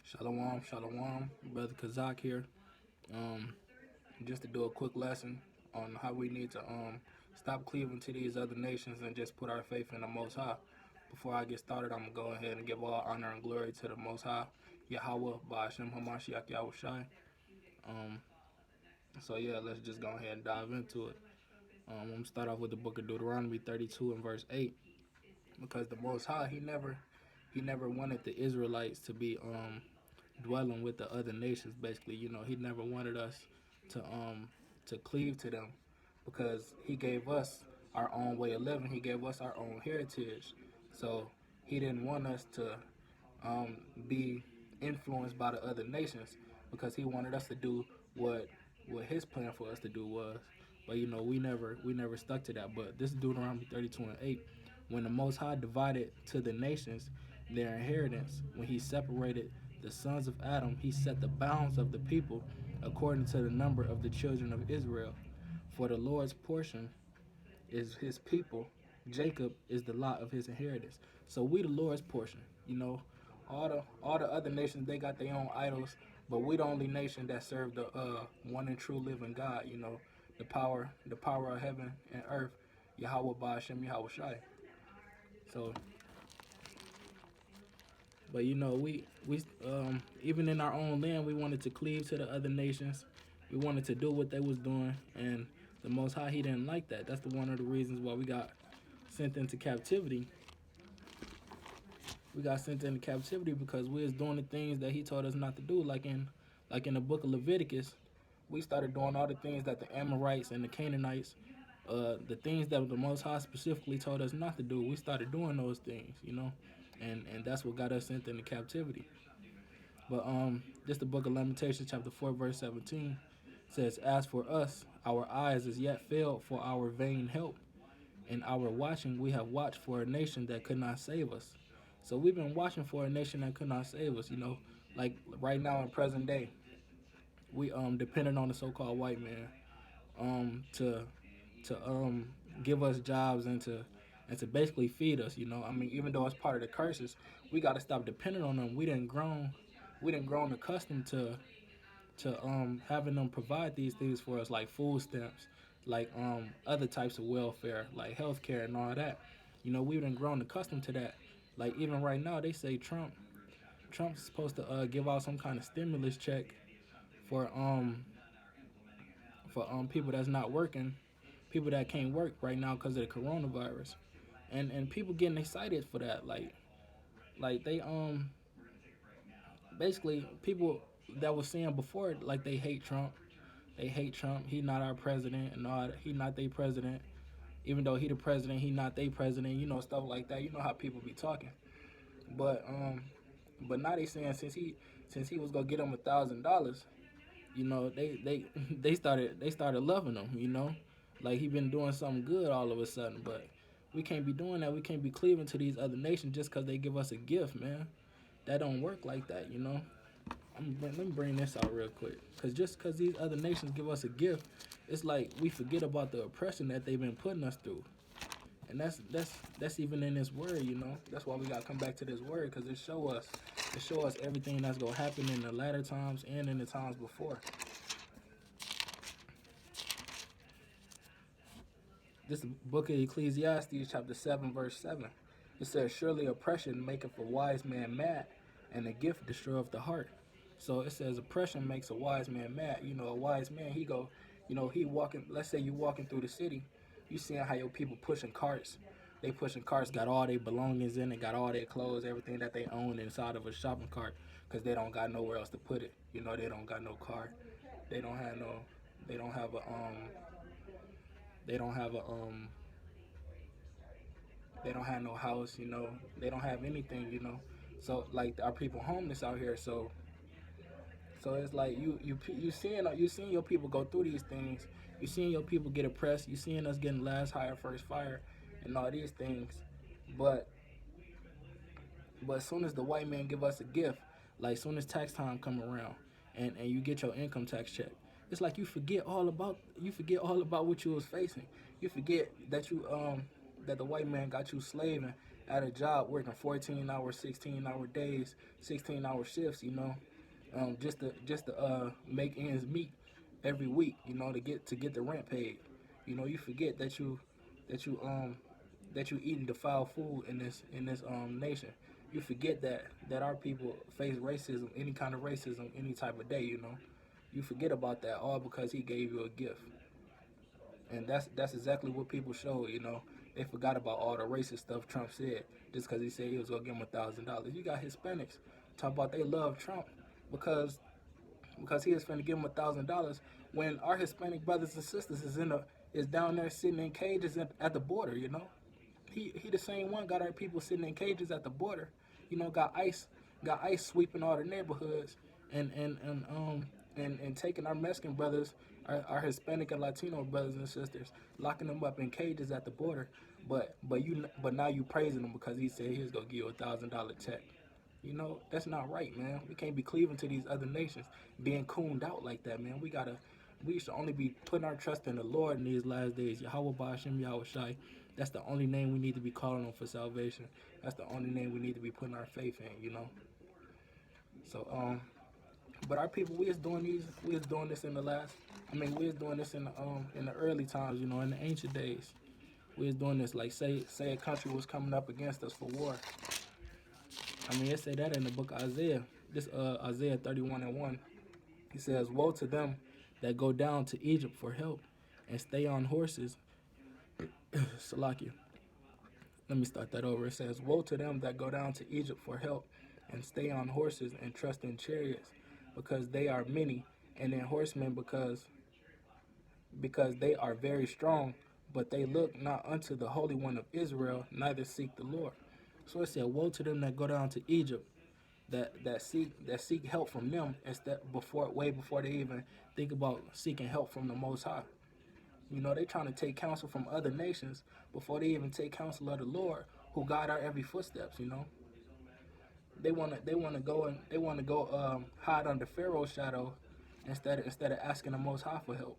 Shalom, shalom, brother Kazak here. Um, just to do a quick lesson on how we need to stop cleaving to these other nations and just put our faith in the Most High. Before I get started, I'm gonna go ahead and give all honor and glory to the Most High, Yahweh, Ba'ashem Hamashiach Yahushai. Um, so yeah, let's just go ahead and dive into it. I'm gonna start off with the book of Deuteronomy 32 and verse 8, because the Most High, he never wanted the Israelites to be dwelling with the other nations. Basically, he never wanted us to cleave to them, because he gave us our own way of living. He gave us our own heritage. So he didn't want us to be influenced by the other nations, because he wanted us to do what his plan for us to do was. But we never stuck to that. But this is Deuteronomy 32 and 8. When the Most High divided to the nations their inheritance, when he separated the sons of Adam, he set the bounds of the people according to the number of the children of Israel. For the Lord's portion is his people. Jacob is the lot of his inheritance. So we the Lord's portion. All the other nations, they got their own idols, but we the only nation that serve the one and true living God. The power of heaven and earth, Yahweh Ba'ashem Yahweh Shai. So, but we even in our own land, we wanted to cleave to the other nations. We wanted to do what they was doing, and the Most High, he didn't like that. That's one of the reasons why we got sent into captivity. We got sent into captivity because we was doing the things that he told us not to do. Like in the book of Leviticus, we started doing all the things that the Amorites and the Canaanites, the things that the Most High specifically told us not to do. We started doing those things, and that's what got us sent into captivity. But just the book of Lamentations, chapter 4, verse 17 says, "As for us, our eyes is yet failed for our vain help. In our watching, we have watched for a nation that could not save us." So we've been watching for a nation that could not save us. Like right now in present day, we depending on the so-called white man to give us jobs and to basically feed us. I mean, even though it's part of the curses, we got to stop depending on them. We didn't grown accustomed to having them provide these things for us, like food stamps, like other types of welfare, like healthcare and all that. We've been grown accustomed to that. Like even right now, they say Trump's supposed to give out some kind of stimulus check for people that's not working, people that can't work right now because of the coronavirus, and people getting excited for that. Like they basically people that was saying before, like they hate Trump. They hate Trump. He not our president and all that. He not their president. Even though he the president, he not their president. Stuff like that. You know how people be talking. But now they saying since he was gonna get them $1,000, they they started loving him. Like he been doing something good all of a sudden. But we can't be doing that. We can't be cleaving to these other nations just because they give us a gift, man. That don't work like that. Let me bring this out real quick. Because just because these other nations give us a gift, it's like we forget about the oppression that they've been putting us through. And that's even in this word. That's why we gotta come back to this word, because it show us everything that's gonna happen in the latter times and in the times before. This book of Ecclesiastes, chapter 7, verse 7. It says, "Surely oppression maketh a wise man mad, and a gift destroyeth the heart." So it says oppression makes a wise man mad. A wise man, he walking, let's say you walking through the city, you seeing how your people pushing carts. They pushing carts, got all their belongings in it, got all their clothes, everything that they own inside of a shopping cart, because they don't got nowhere else to put it. They don't got no car. They don't have no, they don't have a, they don't have a, they don't have no house. They don't have anything. So like our people homeless out here. So it's like you seeing your people go through these things. You seeing your people get oppressed. You seeing us getting last hire first fire, and all these things. But as soon as the white man give us a gift, like soon as tax time come around, and you get your income tax check, it's like you forget all about what you was facing. You forget that that the white man got you slaving at a job working 14-hour, 16-hour days, 16-hour shifts, just to make ends meet every week, to get the rent paid. You forget that you eating defiled food in this nation. You forget that our people face racism, any kind of racism, any type of day. You forget about that all because he gave you a gift, and that's exactly what people show. They forgot about all the racist stuff Trump said just because he said he was gonna give them $1,000. You got Hispanics talk about they love Trump because he is finna give them $1,000 when our Hispanic brothers and sisters is down there sitting in cages at the border. He the same one got our people sitting in cages at the border. Got ICE sweeping all the neighborhoods and taking our Mexican brothers, our Hispanic and Latino brothers and sisters, locking them up in cages at the border. But now you praising him because he said he was gonna give you $1,000 check. That's not right, man. We can't be cleaving to these other nations, being cooned out like that, man. We should only be putting our trust in the Lord in these last days. Yahweh Ba'ashem Yahweh Shai. That's the only name we need to be calling on for salvation. That's the only name we need to be putting our faith in, So, but our people, we was doing this in the last. We was doing this in the early times, in the ancient days. We was doing this like say a country was coming up against us for war. It say that in the book of Isaiah. This Isaiah 31:1. He says, "Woe to them that go down to Egypt for help and stay on horses." Salakia. Let me start that over. It says, "Woe to them that go down to Egypt for help and stay on horses and trust in chariots, because they are many, and in horsemen because they are very strong, but they look not unto the Holy One of Israel, neither seek the Lord." So it said, "Woe to them that go down to Egypt, that seek help from them, instead way before they even think about seeking help from the Most High." They trying to take counsel from other nations before they even take counsel of the Lord, who guide our every footsteps. They wanna go hide under Pharaoh's shadow instead of asking the Most High for help.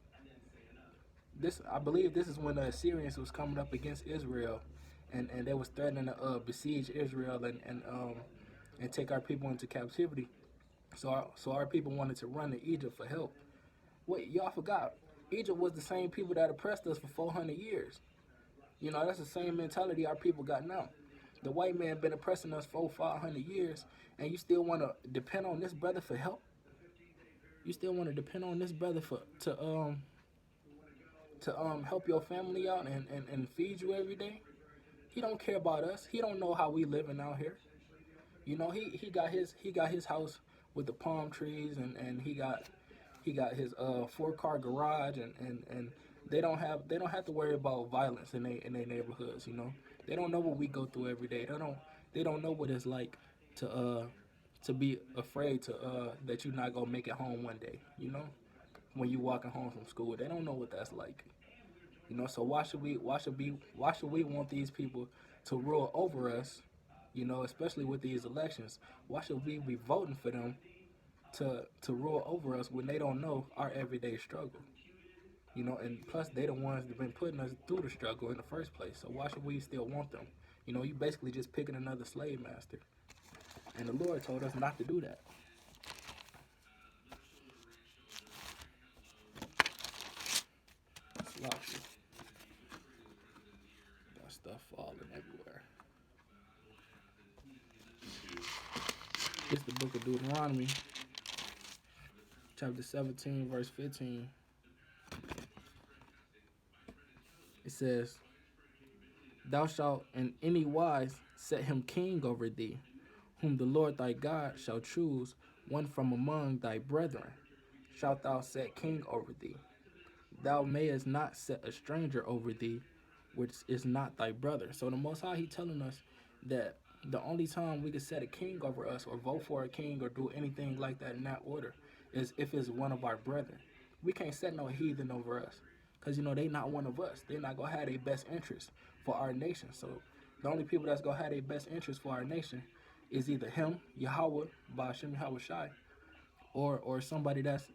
I believe this is when the Assyrians was coming up against Israel, and they was threatening to besiege Israel and take our people into captivity. So our people wanted to run to Egypt for help. Wait, y'all forgot? Egypt was the same people that oppressed us for 400 years. That's the same mentality our people got now. The white man been oppressing us for 500 years, and you still want to depend on this brother for help? You still want to depend on this brother to help your family out and feed you every day? He don't care about us. He don't know how we living out here. He got his house with the palm trees, and he got his 4-car garage, and they don't have to worry about violence in their neighborhoods. They don't know what we go through every day. They don't know what it's like to be afraid that you're not gonna make it home one day. When you walking home from school, they don't know what that's like. So why should we want these people to rule over us? Especially with these elections, why should we be voting for them to rule over us when they don't know our everyday struggle? And plus they the ones that been putting us through the struggle in the first place. So why should we still want them? You basically just picking another slave master. And the Lord told us not to do that. Sloppy. Got stuff falling everywhere. It's the book of Deuteronomy, chapter 17, verse 15. It says, "Thou shalt in any wise set him king over thee, whom the Lord thy God shall choose, one from among thy brethren, shalt thou set king over thee. Thou mayest not set a stranger over thee, which is not thy brother." So the Most High, he telling us that the only time we can set a king over us or vote for a king or do anything like that in that order is if it's one of our brethren. We can't set no heathen over us because, they not one of us. They're not going to have their best interest for our nation. So the only people that's going to have their best interest for our nation is either him, Yahweh, Ba'ashem Yahweh Shai, or somebody that's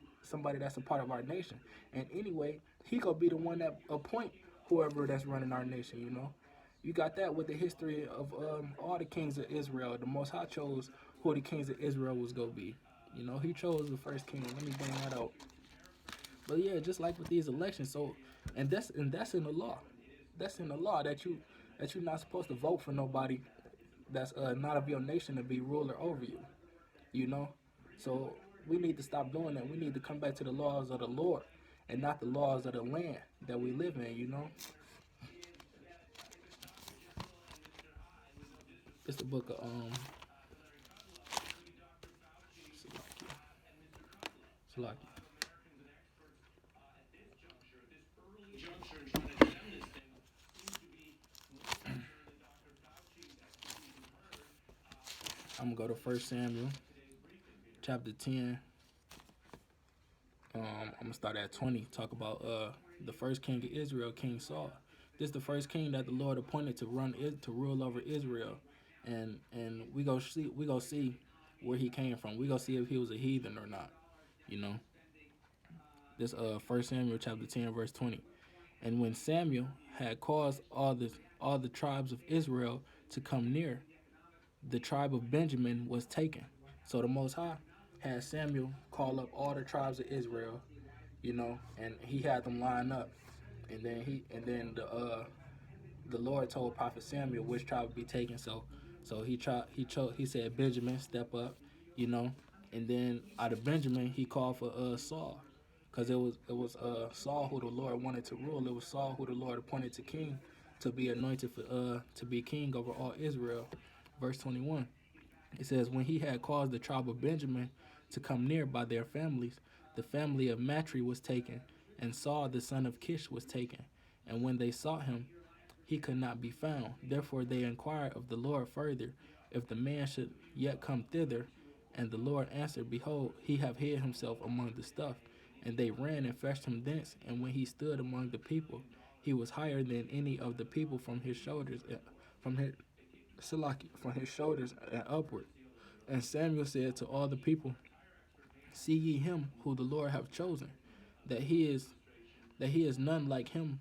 a part of our nation. And anyway, he gonna be the one that appoint whoever that's running our nation. You got that with the history of all the kings of Israel. The Most High chose who the kings of Israel was gonna be. You know, He chose the first king. Let me bring that out. But yeah, just like with these elections, so and that's in the law. That's in the law that you're not supposed to vote for nobody that's not of your nation to be ruler over you. You know, so we need to stop doing that. We need to come back to the laws of the Lord and not the laws of the land that we live in. You know, it's the book of Salaki. I'm gonna go to First Samuel chapter 10. I'm gonna start at 20. Talk about the first king of Israel, King Saul. This is the first king that the Lord appointed to to rule over Israel, and we go see where he came from. We go see if he was a heathen or not. You know, this First Samuel chapter 10 verse 20. And when Samuel had caused all the tribes of Israel to come near, the tribe of Benjamin was taken. So the Most High had Samuel call up all the tribes of Israel, you know, and he had them line up, and then the Lord told Prophet Samuel which tribe would be taken. So he said Benjamin step up, you know, and then out of Benjamin he called for Saul, because it was Saul who the Lord wanted to rule. It was Saul who the Lord appointed to king, to be anointed for to be king over all Israel. Verse 21. It says, when he had caused the tribe of Benjamin to come near by their families, the family of Matri was taken, and Saul the son of Kish was taken. And when they sought him, he could not be found. Therefore they inquired of the Lord further, if the man should yet come thither. And the Lord answered, behold, he have hid himself among the stuff. And they ran and fetched him thence. And when he stood among the people, he was higher than any of the people from his shoulders, from his from his shoulders and upward. And Samuel said to all the people, see ye him who the Lord hath chosen, that he is none like him.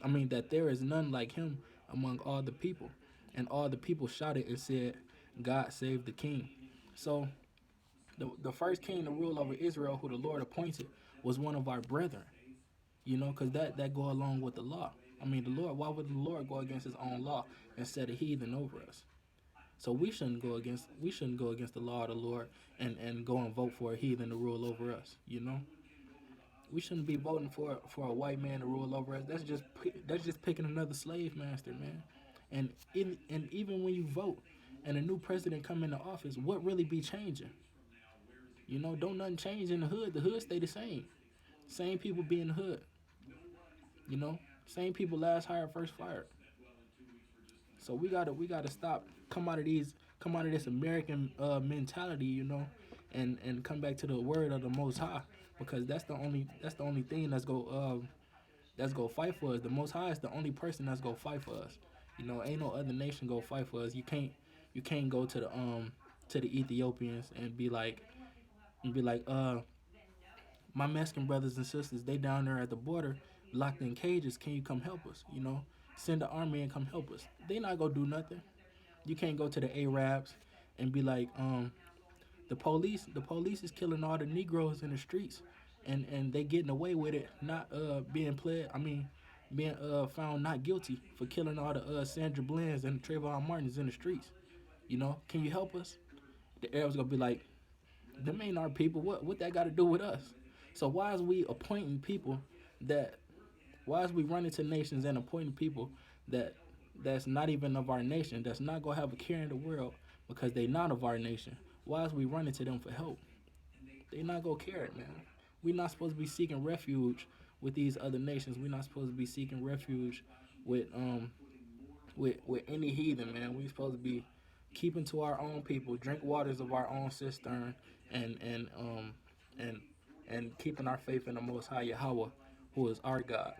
I mean, that there is none like him among all the people. And all the people shouted and said, God save the king. So the first king to rule over Israel, who the Lord appointed, was one of our brethren. You know, because that go along with the law. I mean, the Lord. Why would the Lord go against His own law and set a heathen over us? So we shouldn't go against the law of the Lord and go and vote for a heathen to rule over us. You know, we shouldn't be voting for a white man to rule over us. That's just picking another slave master, man. And even when you vote and a new president come into office, what really be changing? You know, don't nothing change in the hood. The hood stay the same. Same people be in the hood. You know, same people last hired, first fired. So we gotta stop, come out of this American mentality, you know, and come back to the word of the Most High, because that's the only thing that's go fight for us. The Most High is the only person that's go fight for us. You know, ain't no other nation go fight for us. You can't go to the Ethiopians and be like my Mexican brothers and sisters, they down there at the border, locked in cages. Can you come help us? You know, send the army and come help us. They not gonna do nothing. You can't go to the Arabs and be like, the police is killing all the Negroes in the streets, and they getting away with it, not being found not guilty for killing all the Sandra Bland's and Trayvon Martins in the streets. You know, can you help us? The Arabs gonna be like, them ain't our people. What that got to do with us? So why is we appointing people that? Why is we running to nations and appointing people that that's not even of our nation? That's not gonna have a care in the world because they not of our nation. Why is we running to them for help? They not gonna care it, man. We not supposed to be seeking refuge with these other nations. We not supposed to be seeking refuge with with any heathen, man. We supposed to be keeping to our own people, drink waters of our own cistern, and and and keeping our faith in the Most High Yahweh, who is our God.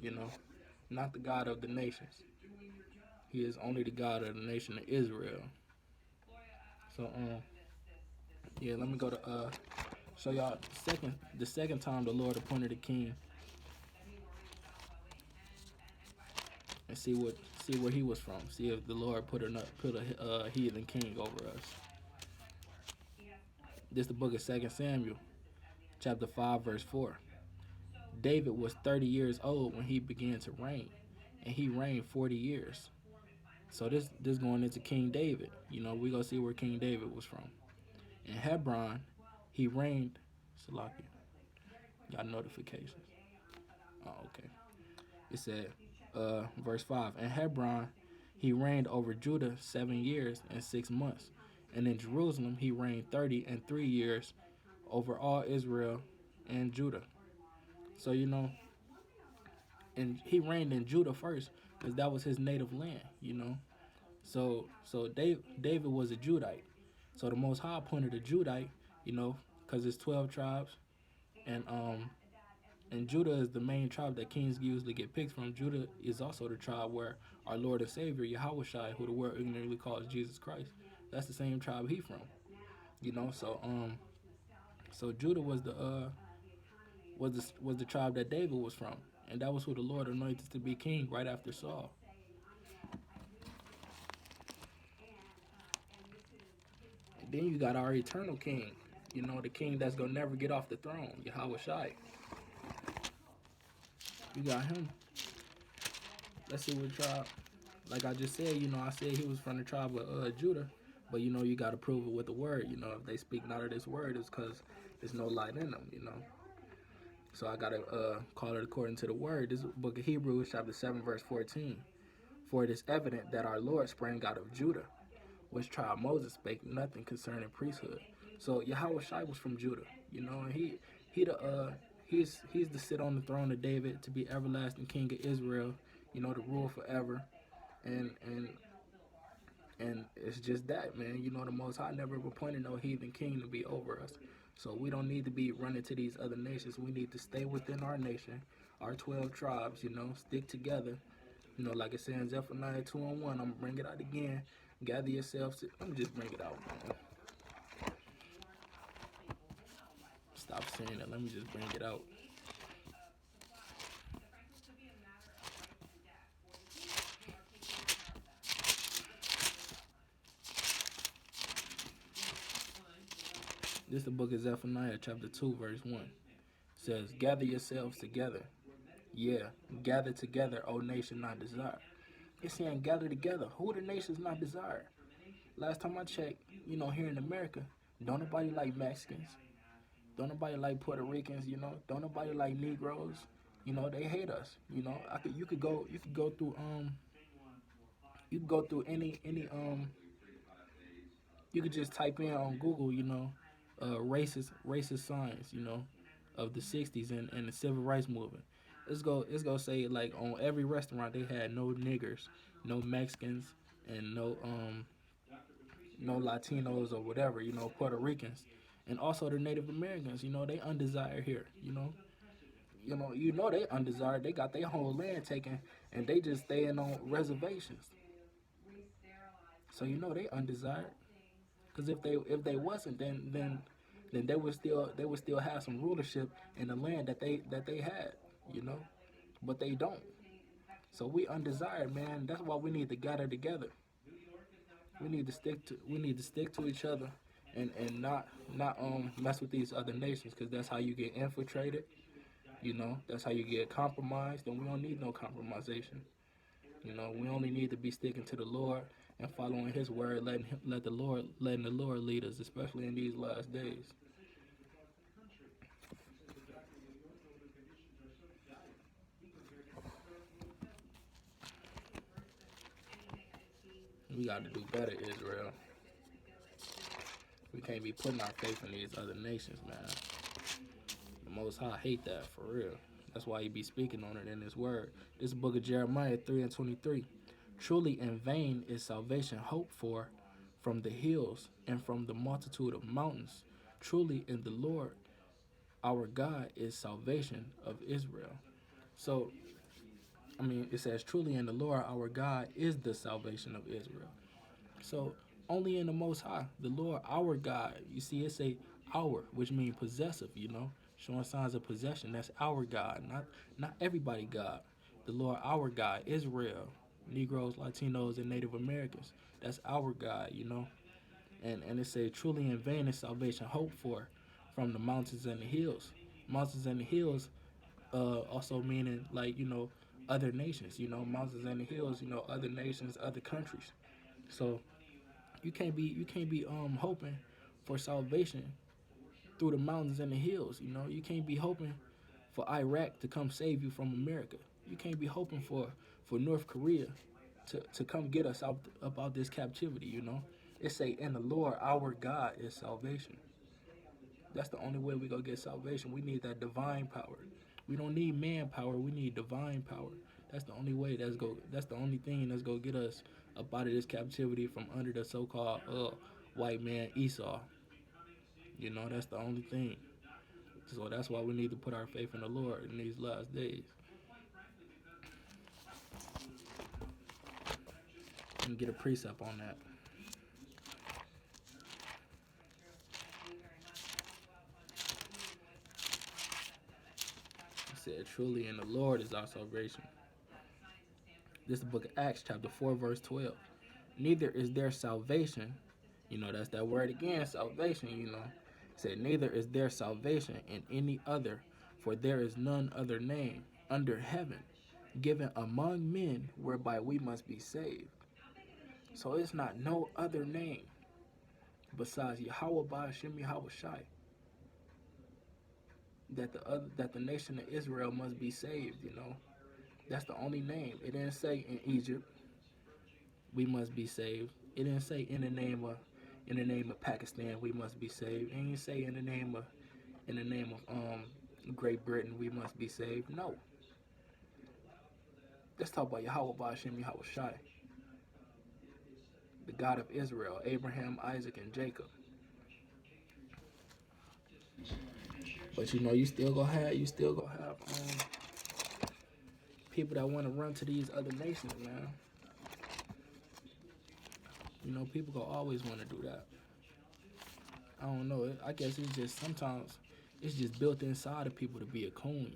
You know, not the God of the nations. He is only the God of the nation of Israel. So yeah, let me go to show y'all the second time the Lord appointed a king, and see where he was from. See if the Lord put a heathen king over us. This is the book of Second Samuel, chapter 5, verse 4. David was 30 years old when he began to reign, and he reigned 40 years. So this going into King David. You know, we gonna see where King David was from. In Hebron, he reigned. Salakia, got notifications. Oh, okay. It said, verse 5. In Hebron, he reigned over Judah 7 years and 6 months, and in Jerusalem he reigned 30 and 3 years over all Israel and Judah. So you know, and he reigned in Judah first because that was his native land. You know, so David was a Judite. So the Most High appointed a Judite. You know, because it's 12 tribes, and Judah is the main tribe that kings usually get picked from. Judah is also the tribe where our Lord and Savior Yahweh Shai, who the world ignorantly calls Jesus Christ, that's the same tribe he from. You know, so Judah was the tribe that David was from, and that was who the Lord anointed to be king right after Saul. And then you got our eternal king, you know, the king that's gonna never get off the throne, Yahweh Shai. You got him. Let's see what tribe. Like I just said, you know, I said he was from the tribe of Judah, but you know, you got to prove it with the word. You know, if they speak not of this word, it's because there's no light in them. You know, so I gotta call it according to the word. This book of Hebrews, chapter 7, verse 14. For it is evident that our Lord sprang out of Judah, which tribe Moses spake nothing concerning priesthood. So Yahweh Shai was from Judah. You know, and he's to sit on the throne of David, to be everlasting king of Israel. You know, to rule forever. And it's just that, man. You know, the Most High never appointed no heathen king to be over us. So we don't need to be running to these other nations. We need to stay within our nation, our 12 tribes, you know, stick together. You know, like it says in Zephaniah 2:1, I'm going to bring it out again. Gather yourselves to, let me just bring it out, man. Stop saying it. Let me just bring it out. This is the book of Zephaniah, chapter 2, verse 1. It says, gather yourselves together. Yeah, gather together, O nation not desired. It's saying gather together. Who are the nations not desired? Last time I checked, you know, here in America, don't nobody like Mexicans. Don't nobody like Puerto Ricans, you know. Don't nobody like Negroes. You know, they hate us. You know, you could go through any you could just type in on Google, you know, racist signs, you know, of the 60s and the civil rights movement. It's gonna say like on every restaurant they had no niggers, no Mexicans, and no Latinos or whatever, you know, Puerto Ricans, and also the Native Americans. You know, they undesired here. You know they undesired. They got their whole land taken, and they just staying on reservations. So you know they undesired. Because if they wasn't, then they would still have some rulership in the land that they had, you know, but they don't. So we undesired, man. That's why we need to gather together. We need to stick to each other, and not mess with these other nations, because that's how you get infiltrated. You know, that's how you get compromised, and we don't need no compromisation. You know, we only need to be sticking to the Lord and following His word, letting the Lord lead us, especially in these last days. We got to do better, Israel. We can't be putting our faith in these other nations, man. The Most High hate that for real. That's why He be speaking on it in His word. This book of Jeremiah 3:23. Truly in vain is salvation hoped for from the hills and from the multitude of mountains. Truly in the Lord our God is salvation of Israel. So, I mean, it says, truly in the Lord our God is the salvation of Israel. So, only in the Most High, the Lord our God. You see, it say our, which means possessive, you know, showing signs of possession. That's our God, not everybody God. The Lord our God, Israel, Negroes, Latinos, and Native Americans. That's our God, you know. And it says, truly in vain is salvation hoped for from the mountains and the hills. Mountains and the hills, also meaning like, other nations, mountains and the hills, other nations, other countries. So you can't be hoping for salvation through the mountains and the hills. You can't be hoping for Iraq to come save you from America. You can't be hoping for North Korea to come get us out about this captivity. It say, in the Lord our God is salvation. That's the only way we gonna get salvation. We need that divine power. We don't need manpower. We need divine power. That's the only way. That's the only thing that's gonna get us up out of this captivity from under the so-called white man Esau. That's the only thing. So that's why we need to put our faith in the Lord in these last days. And get a precept on that. It said, truly in the Lord is our salvation. This is the book of Acts, chapter 4, verse 12. Neither is there salvation. That's that word again, salvation. It said, neither is there salvation in any other, for there is none other name under heaven given among men whereby we must be saved. So it's not no other name besides Yahweh Ba'Shem Yahweh Shai that the nation of Israel must be saved. That's the only name. It didn't say in Egypt we must be saved. It didn't say in the name of Pakistan we must be saved. It didn't say in the name of Great Britain we must be saved. No. Let's talk about Yahweh Ba'Shem Yahweh Shai, the God of Israel, Abraham, Isaac, and Jacob. But you still gonna have people that want to run to these other nations, man. People gonna always want to do that. I don't know. I guess it's just sometimes it's just built inside of people to be a coon.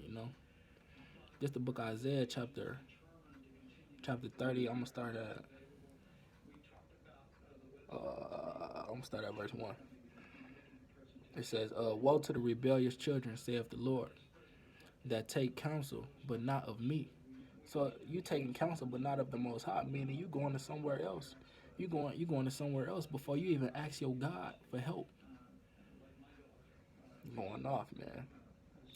This the book of Isaiah, chapter 30. I'm gonna start at verse 1. It says, woe to the rebellious children, saith the Lord, that take counsel, but not of me. So you taking counsel, but not of the Most High, meaning you going to somewhere else. You going to somewhere else before you even ask your God for help. Going off, man.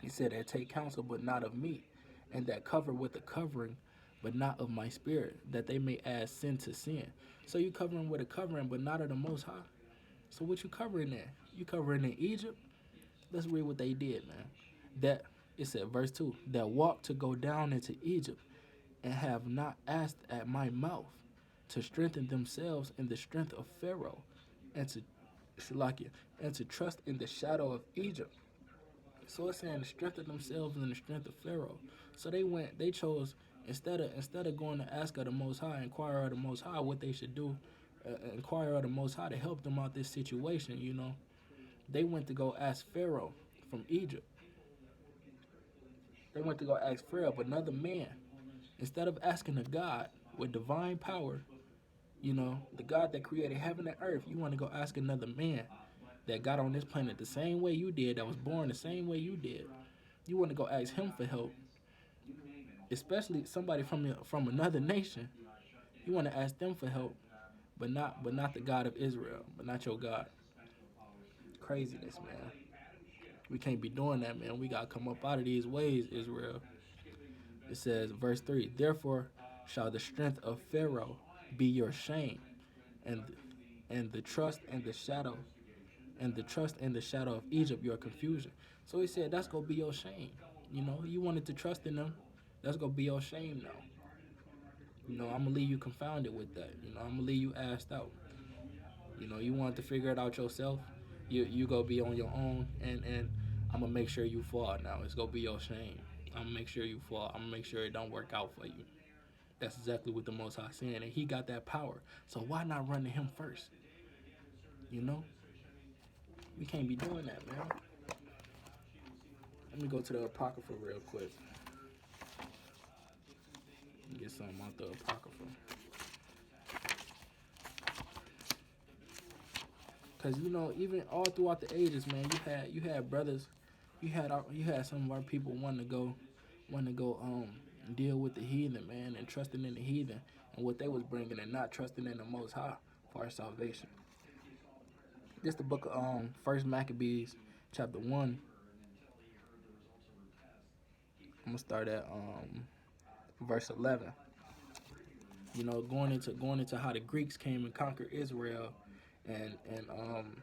He said that take counsel, but not of me, and that cover with a covering, but not of my spirit, that they may add sin to sin. So you covering with a covering, but not of the Most High. So what you covering in? You covering in Egypt? Let's read what they did, man. That it said, verse 2, that walked to go down into Egypt, and have not asked at my mouth to strengthen themselves in the strength of Pharaoh, and to trust in the shadow of Egypt. So it's saying to strengthen themselves in the strength of Pharaoh. So they chose, instead of going to ask of the Most High, inquire of the Most High what they should do, inquire of the Most High to help them out this situation, they went to go ask Pharaoh from Egypt. They went to go ask Pharaoh, but another man. Instead of asking a God with divine power, the God that created heaven and earth, you want to go ask another man that got on this planet the same way you did, that was born the same way you did. You want to go ask him for help, especially somebody from another nation. You want to ask them for help, but not the God of Israel, but not your God. Craziness, man. We can't be doing that, man. We gotta come up out of these ways, Israel. It says, verse 3, therefore shall the strength of Pharaoh be your shame, and the trust and the shadow of Egypt your confusion. So he said that's gonna be your shame. You wanted to trust in them, that's gonna be your shame now. I'm gonna leave you confounded with that. I'm gonna leave you asked out. You wanted to figure it out yourself. You go be on your own, and I'm gonna make sure you fall now. It's gonna be your shame. I'm gonna make sure you fall. I'm gonna make sure it don't work out for you. That's exactly what the Most High saying, and he got that power. So why not run to him first? We can't be doing that, man. Let me go to the Apocrypha real quick. Get get something out the Apocrypha. Cause you know, even all throughout the ages, man, you had brothers, you had some of our people wanting to go deal with the heathen, man, and trusting in the heathen and what they was bringing, and not trusting in the Most High for our salvation. This the book of First Maccabees, chapter 1. I'm gonna start at verse 11. You know, going into how the Greeks came and conquered Israel, and and um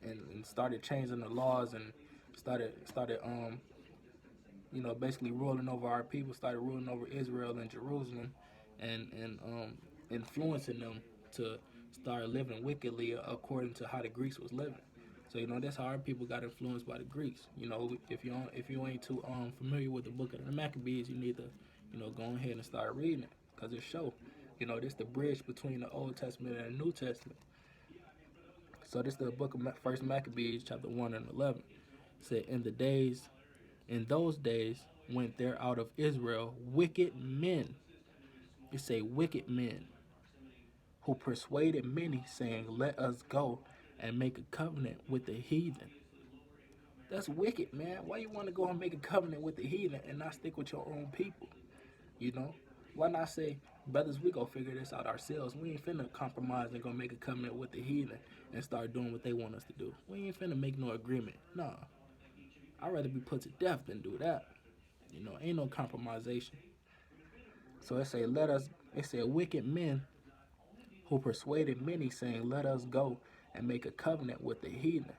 and started changing the laws, and started you know, basically ruling over our people, started ruling over Israel and Jerusalem, and influencing them to start living wickedly according to how the Greeks was living. So you know, that's how our people got influenced by the Greeks. You know, if you ain't too familiar with the book of the Maccabees, you need to, you know, go ahead and start reading it, because it show, you know, this the bridge between the Old Testament and the New Testament. So this is the book of First Maccabees, chapter 1 and 11. It said, in those days went there out of Israel wicked men. It say wicked men, who persuaded many, saying, let us go and make a covenant with the heathen. That's wicked, man. Why you want to go and make a covenant with the heathen and not stick with your own people? You know? Why not say, brothers, we go figure this out ourselves. We ain't finna compromise and go make a covenant with the heathen and start doing what they want us to do. We ain't finna make no agreement. Nah. I'd rather be put to death than do that. You know, ain't no compromisation. So it said wicked men who persuaded many, saying, let us go and make a covenant with the heathen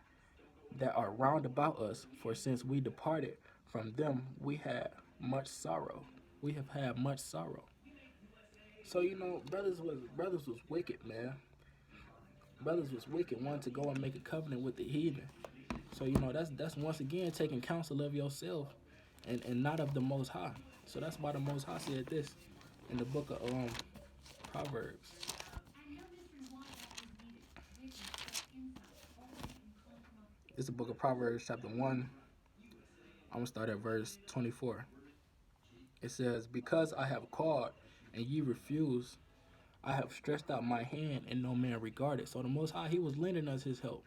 that are round about us, for since we departed from them, we had much sorrow. We have had much sorrow. So you know, brothers was wicked, man. Brothers was wicked, wanted to go and make a covenant with the heathen. So you know, that's once again taking counsel of yourself and not of the Most High. So that's why the Most High said this in the book of Proverbs. It's the book of Proverbs, chapter 1. I'm going to start at verse 24. It says, because I have called and ye refuse, I have stretched out my hand and no man regarded. So the Most High, he was lending us his help.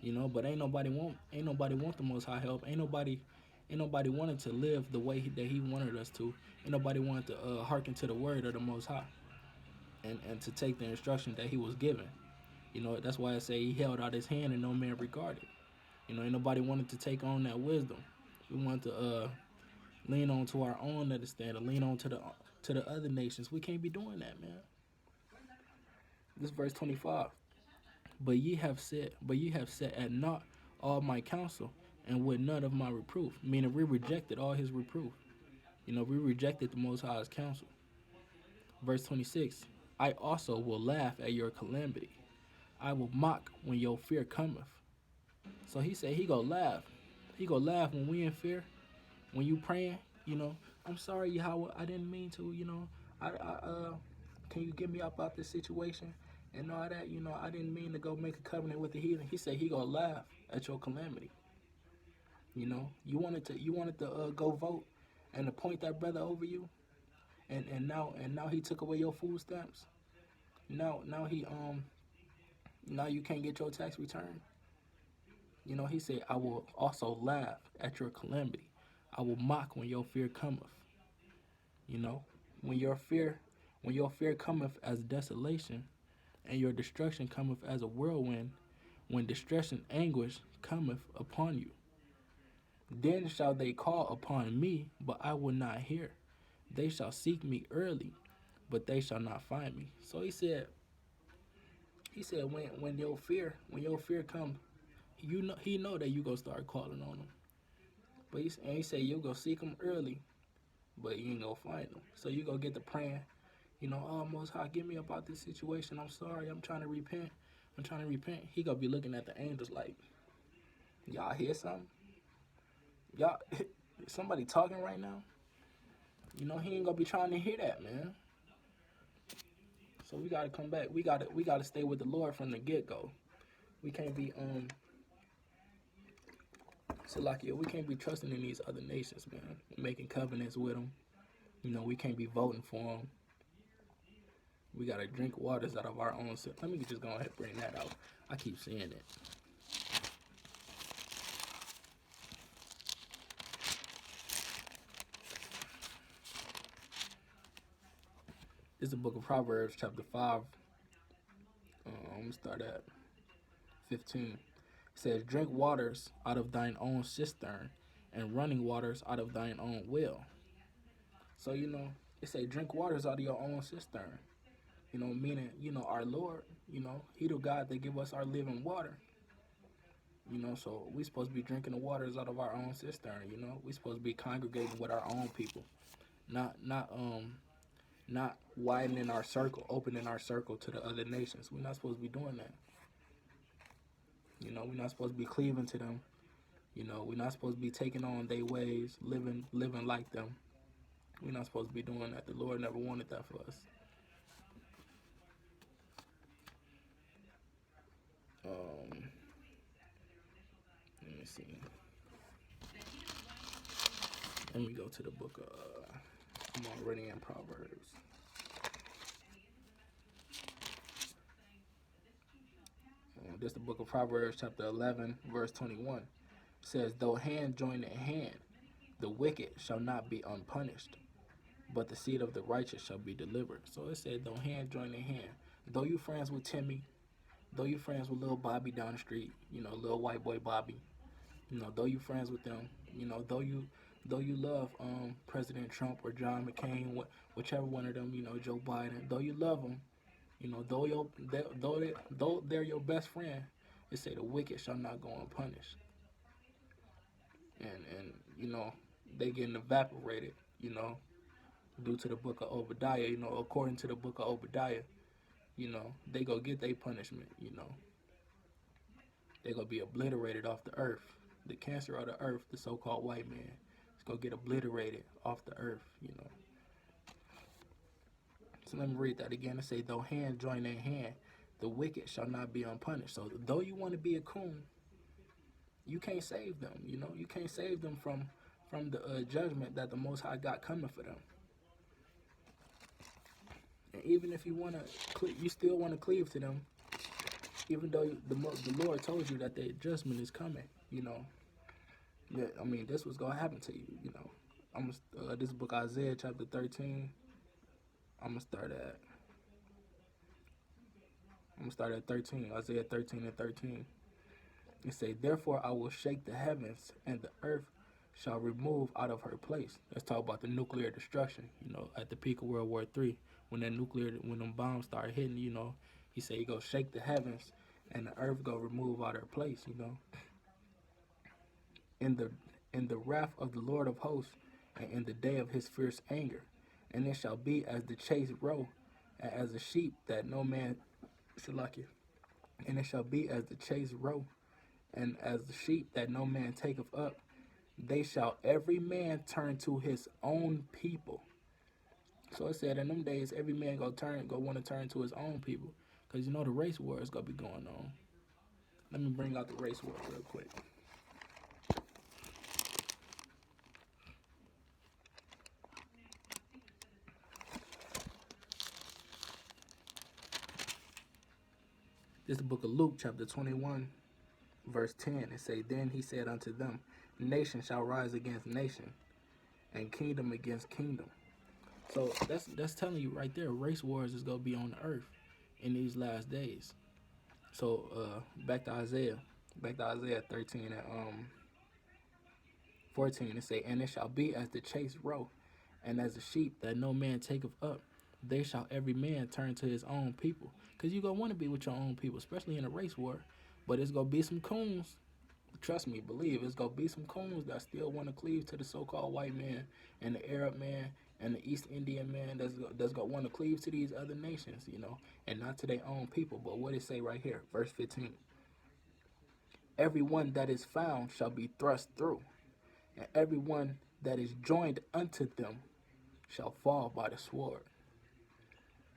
You know, but ain't nobody want the Most High help. Ain't nobody wanted to live the way that he wanted us to. Ain't nobody wanted to hearken to the word of the Most High and to take the instruction that he was given. You know, that's why I say he held out his hand and no man regarded. You know, ain't nobody wanted to take on that wisdom. We want to lean on to our own understanding, lean on to the other nations. We can't be doing that, man. This verse 25. But ye have set at naught all my counsel, and would none of my reproof. Meaning we rejected all his reproof. You know, we rejected the Most High's counsel. Verse 26. I also will laugh at your calamity. I will mock when your fear cometh. So he said he go laugh. He go laugh when we in fear. When you praying, you know, I'm sorry, Yahweh, I didn't mean to, you know, can you get me up out this situation? And all that, you know, I didn't mean to go make a covenant with the heathen. He said he gonna laugh at your calamity. You know, you wanted to go vote and appoint that brother over you, and now he took away your food stamps. Now you can't get your tax return. You know, he said, I will also laugh at your calamity. I will mock when your fear cometh. You know, when your fear cometh as desolation, and your destruction cometh as a whirlwind, when distress and anguish cometh upon you. Then shall they call upon me, but I will not hear. They shall seek me early, but they shall not find me. So he said when your fear comes, you know, he know that you gonna start calling on him. But he said you go seek him early, but you ain't gonna find him. So you go get to praying, you know, oh, Most High, get me about this situation. I'm sorry, I'm trying to repent. He gonna be looking at the angels like, y'all hear something? Y'all, somebody talking right now? You know, he ain't gonna be trying to hear that, man. So we gotta come back. We gotta stay with the Lord from the get-go. We can't be we can't be trusting in these other nations, man. Making covenants with them. You know, we can't be voting for them. We gotta drink waters out of our own sip. Let me just go ahead and bring that out. I keep seeing it. This is the book of Proverbs, chapter 5. I'm gonna start at 15. It says, drink waters out of thine own cistern, and running waters out of thine own well. So, you know, it say drink waters out of your own cistern. You know, meaning, you know, our Lord, you know, He the God that give us our living water. You know, so we supposed to be drinking the waters out of our own cistern. You know, we supposed to be congregating with our own people, not widening our circle, opening our circle to the other nations. We're not supposed to be doing that. You know, we're not supposed to be cleaving to them. You know, we're not supposed to be taking on their ways, living like them. We're not supposed to be doing that. The Lord never wanted that for us. Let me see. Let me go to the book of, I'm already in Proverbs. This is the book of Proverbs, chapter 11, verse 21. It says, though hand join in hand, the wicked shall not be unpunished, but the seed of the righteous shall be delivered. So it said, though hand join in hand. Though you friends with Timmy, though you friends with little Bobby down the street, you know, little white boy Bobby, you know, though you friends with them, you know, though you love President Trump or John McCain, whichever one of them, you know, Joe Biden, though you love them, you know, though they're your best friend, it say the wicked shall not go unpunished. And you know, they getting evaporated, you know, due to the book of Obadiah, you know, according to the book of Obadiah, you know, they go get their punishment, you know. They gonna be obliterated off the earth. The cancer of the earth, the so-called white man, is gonna get obliterated off the earth, you know. So let me read that again. It say, though hand join in hand, the wicked shall not be unpunished. So though you want to be a coon, you can't save them. You know, you can't save them from the judgment that the Most High got coming for them. And even if you you still want to cleave to them, even though the Lord told you that the judgment is coming. You know, yeah, I mean, this was gonna happen to you. You know, this book Isaiah chapter 13. I'm gonna start at 13. Isaiah 13 and 13. It say, therefore I will shake the heavens, and the earth shall remove out of her place. Let's talk about the nuclear destruction. You know, at the peak of World War III, when them bombs started hitting, you know, he said he go shake the heavens, and the earth go remove out of her place. You know, in the wrath of the Lord of hosts, and in the day of his fierce anger, and it shall be as the chased roe, and as a sheep that no man should like it. And it shall be as the chased roe, and as the sheep that no man taketh up, they shall every man turn to his own people. So it said in them days, every man go want to turn to his own people, because you know the race war is gonna be going on. Let me bring out the race war real quick. This is the book of Luke, chapter 21, verse 10. It say, then he said unto them, nation shall rise against nation, and kingdom against kingdom. So that's telling you right there, race wars is gonna be on the earth in these last days. So back to Isaiah 13 and 14. It say, and it shall be as the chased roe, and as a sheep that no man taketh up, they shall every man turn to his own people. Because you're going to want to be with your own people, especially in a race war. But it's going to be some coons. Trust me, believe, it's going to be some coons that still want to cleave to the so-called white man and the Arab man and the East Indian man that's going to want to cleave to these other nations, you know, and not to their own people. But what it say right here, verse 15. Everyone that is found shall be thrust through, and everyone that is joined unto them shall fall by the sword.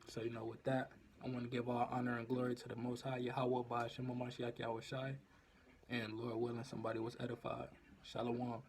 So, you know, with that, I want to give all honor and glory to the Most High, Yahweh, Ba'ashim, Mashiach, Yahweh Shai, and Lord willing, somebody was edified. Shalom.